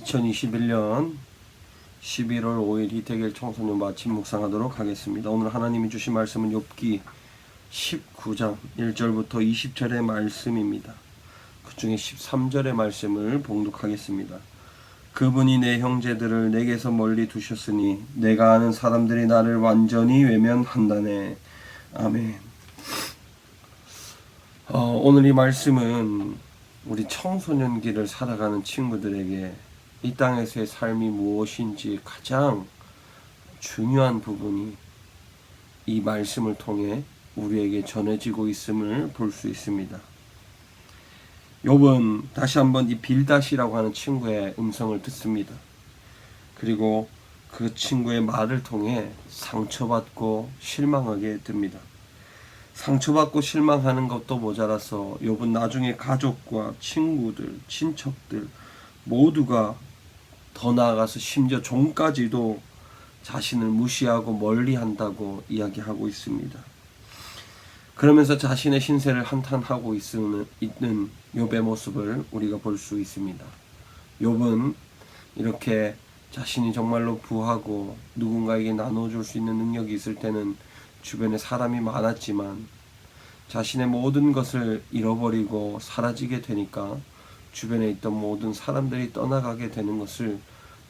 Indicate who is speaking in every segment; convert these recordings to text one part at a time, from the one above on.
Speaker 1: 2021년 11월 5일 이태길 청소년 마침 묵상하도록 하겠습니다. 오늘 하나님이 주신 말씀은 욥기 19장 1절부터 20절의 말씀입니다. 그 중에 13절의 말씀을 봉독하겠습니다. 그분이 내 형제들을 내게서 멀리 두셨으니 내가 아는 사람들이 나를 완전히 외면한다네. 아멘. 오늘 이 말씀은 우리 청소년기를 살아가는 친구들에게 이 땅에서의 삶이 무엇인지 가장 중요한 부분이 이 말씀을 통해 우리에게 전해지고 있음을 볼 수 있습니다. 욥은 다시 한번 이 빌닷이라고 하는 친구의 음성을 듣습니다. 그리고 그 친구의 말을 통해 상처받고 실망하게 됩니다. 상처받고 실망하는 것도 모자라서 욥은 나중에 가족과 친구들, 친척들 모두가 더 나아가서 심지어 종까지도 자신을 무시하고 멀리한다고 이야기하고 있습니다. 그러면서 자신의 신세를 한탄하고 있는 욥의 모습을 우리가 볼 수 있습니다. 욥은 이렇게 자신이 정말로 부하고 누군가에게 나눠줄 수 있는 능력이 있을 때는 주변에 사람이 많았지만 자신의 모든 것을 잃어버리고 사라지게 되니까 주변에 있던 모든 사람들이 떠나가게 되는 것을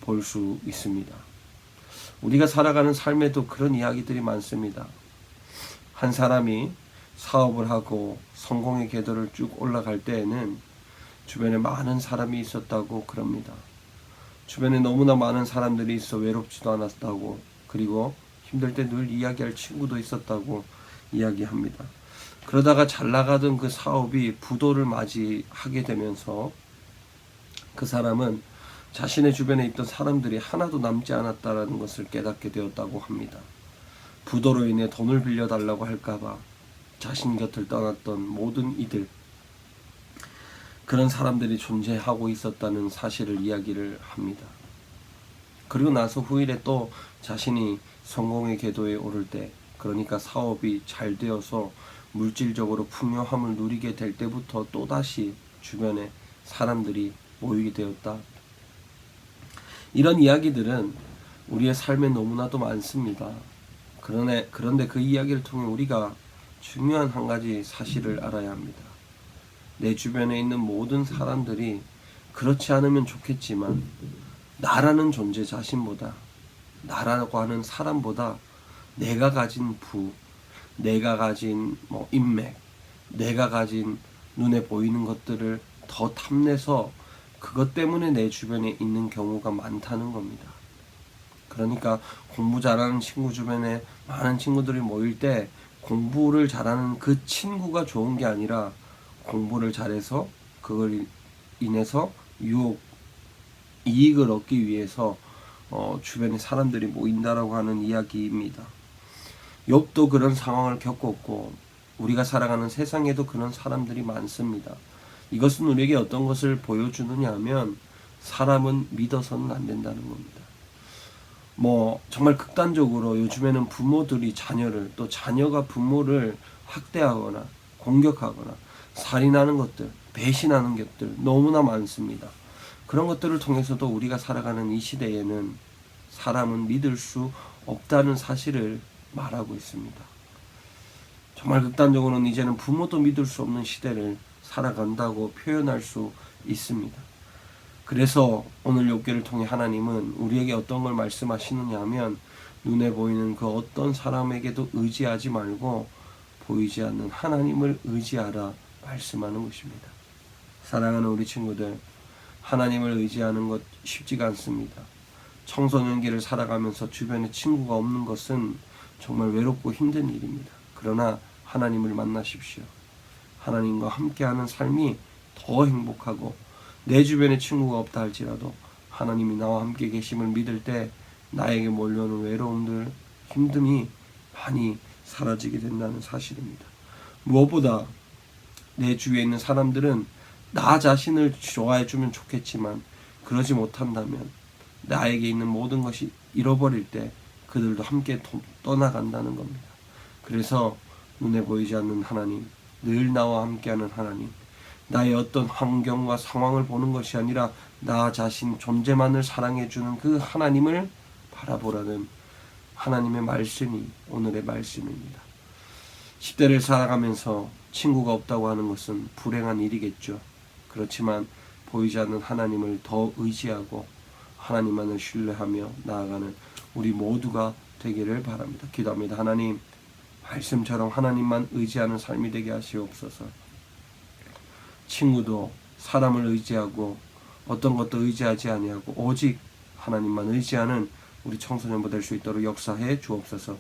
Speaker 1: 볼 수 있습니다. 우리가 살아가는 삶에도 그런 이야기들이 많습니다. 한 사람이 사업을 하고 성공의 궤도를 쭉 올라갈 때에는 주변에 많은 사람이 있었다고 그럽니다. 주변에 너무나 많은 사람들이 있어 외롭지도 않았다고, 그리고 힘들 때 늘 이야기할 친구도 있었다고 이야기합니다. 그러다가 잘 나가던 그 사업이 부도를 맞이하게 되면서 그 사람은 자신의 주변에 있던 사람들이 하나도 남지 않았다는 것을 깨닫게 되었다고 합니다. 부도로 인해 돈을 빌려달라고 할까봐 자신 곁을 떠났던 모든 이들, 그런 사람들이 존재하고 있었다는 사실을 이야기를 합니다. 그리고 나서 후일에 또 자신이 성공의 궤도에 오를 때, 그러니까 사업이 잘 되어서 물질적으로 풍요함을 누리게 될 때부터 또다시 주변에 사람들이 모이게 되었다. 이런 이야기들은 우리의 삶에 너무나도 많습니다. 그런데 그 이야기를 통해 우리가 중요한 한 가지 사실을 알아야 합니다. 내 주변에 있는 모든 사람들이 그렇지 않으면 좋겠지만 나라는 존재 자신보다, 나라고 하는 사람보다 내가 가진 부, 내가 가진 인맥, 내가 가진 눈에 보이는 것들을 더 탐내서 그것 때문에 내 주변에 있는 경우가 많다는 겁니다. 그러니까 공부 잘하는 친구 주변에 많은 친구들이 모일 때 공부를 잘하는 그 친구가 좋은 게 아니라 공부를 잘해서 그걸 인해서 이익을 얻기 위해서 주변에 사람들이 모인다라고 하는 이야기입니다. 욥도 그런 상황을 겪었고 우리가 살아가는 세상에도 그런 사람들이 많습니다. 이것은 우리에게 어떤 것을 보여주느냐 하면 사람은 믿어서는 안 된다는 겁니다. 정말 극단적으로 요즘에는 부모들이 자녀를, 또 자녀가 부모를 학대하거나 공격하거나 살인하는 것들, 배신하는 것들 너무나 많습니다. 그런 것들을 통해서도 우리가 살아가는 이 시대에는 사람은 믿을 수 없다는 사실을 말하고 있습니다. 정말 극단적으로는 이제는 부모도 믿을 수 없는 시대를 살아간다고 표현할 수 있습니다. 그래서 오늘 욥기를 통해 하나님은 우리에게 어떤 걸 말씀하시느냐 하면 눈에 보이는 그 어떤 사람에게도 의지하지 말고 보이지 않는 하나님을 의지하라 말씀하는 것입니다. 사랑하는 우리 친구들, 하나님을 의지하는 것 쉽지가 않습니다. 청소년기를 살아가면서 주변에 친구가 없는 것은 정말 외롭고 힘든 일입니다. 그러나 하나님을 만나십시오. 하나님과 함께하는 삶이 더 행복하고, 내 주변에 친구가 없다 할지라도 하나님이 나와 함께 계심을 믿을 때 나에게 몰려오는 외로움들, 힘듦이 많이 사라지게 된다는 사실입니다. 무엇보다 내 주위에 있는 사람들은 나 자신을 좋아해주면 좋겠지만 그러지 못한다면 나에게 있는 모든 것이 잃어버릴 때 그들도 함께 떠나간다는 겁니다. 그래서 눈에 보이지 않는 하나님, 늘 나와 함께하는 하나님, 나의 어떤 환경과 상황을 보는 것이 아니라 나 자신 존재만을 사랑해주는 그 하나님을 바라보라는 하나님의 말씀이 오늘의 말씀입니다. 10대를 살아가면서 친구가 없다고 하는 것은 불행한 일이겠죠. 그렇지만 보이지 않는 하나님을 더 의지하고 하나님만을 신뢰하며 나아가는 우리 모두가 되기를 바랍니다. 기도합니다. 하나님, 말씀처럼 하나님만 의지하는 삶이 되게 하시옵소서. 친구도 사람을 의지하고 어떤 것도 의지하지 아니하고 오직 하나님만 의지하는 우리 청소년부 될 수 있도록 역사해 주옵소서.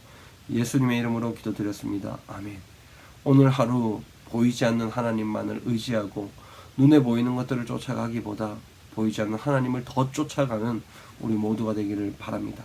Speaker 1: 예수님의 이름으로 기도드렸습니다. 아멘. 오늘 하루 보이지 않는 하나님만을 의지하고 눈에 보이는 것들을 쫓아가기보다 보이지 않는 하나님을 더 쫓아가는 우리 모두가 되기를 바랍니다.